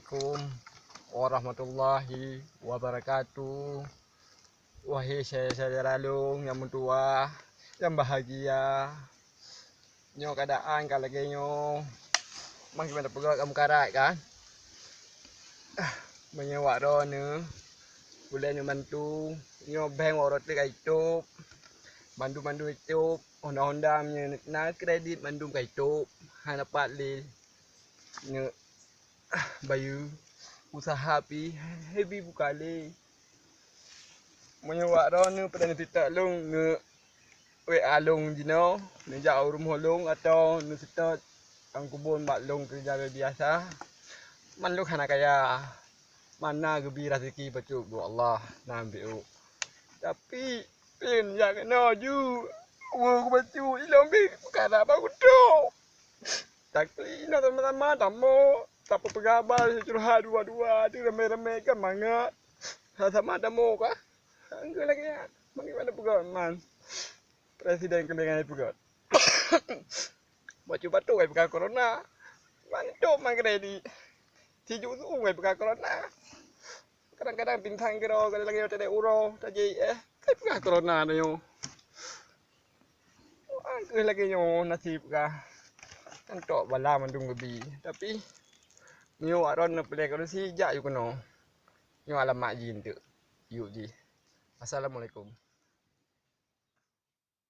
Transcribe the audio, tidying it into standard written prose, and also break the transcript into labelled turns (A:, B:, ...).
A: Assalamualaikum warahmatullahi wabarakatuh. Wahai saudara long yang mentua, yang bahagia. Nyo keadaan kalau lagi nyo mang gimana pegawai kamu karat kan? Menyewa rona. Boleh nyo bantu. Nyo bank orang tu kaitu. Mandu itu Honda punya kredit mandu kaitu. Han dapat le nyo bayu usaha pi heavy bukali. Menyewa rona pada tidak long nge WA long jino, nge jauh rumah long atau nge start ang kubun bak long kerja biasa. Man lu kana kaya mana gebi rezeki bacuk do Allah na ambil. Tapi pin ya kena ju. Wo bacuk ilong bi kana ba kudo. Tapi ina sama-sama tamo tak pegabar curhat dua-dua tu rame-rame kan mangat. Sama tamo kah? Anggur lagi ya. Bagaimana pegawan man? Presiden kelengan pegawan. Baju batu kai pegawan corona. Mantuk man kredit. Tiju tu kai pegawan corona. Kadang-kadang bintang kira kalau lagi ada euro tadi kai pegawan corona tu yo. Anggur lagi yo nasib kah. Kan tok bala mandung gebi. Tapi nyo aron pelek kalau si jak yo kono. Nyo alamat jin tu. Yuk ji. Assalamualaikum.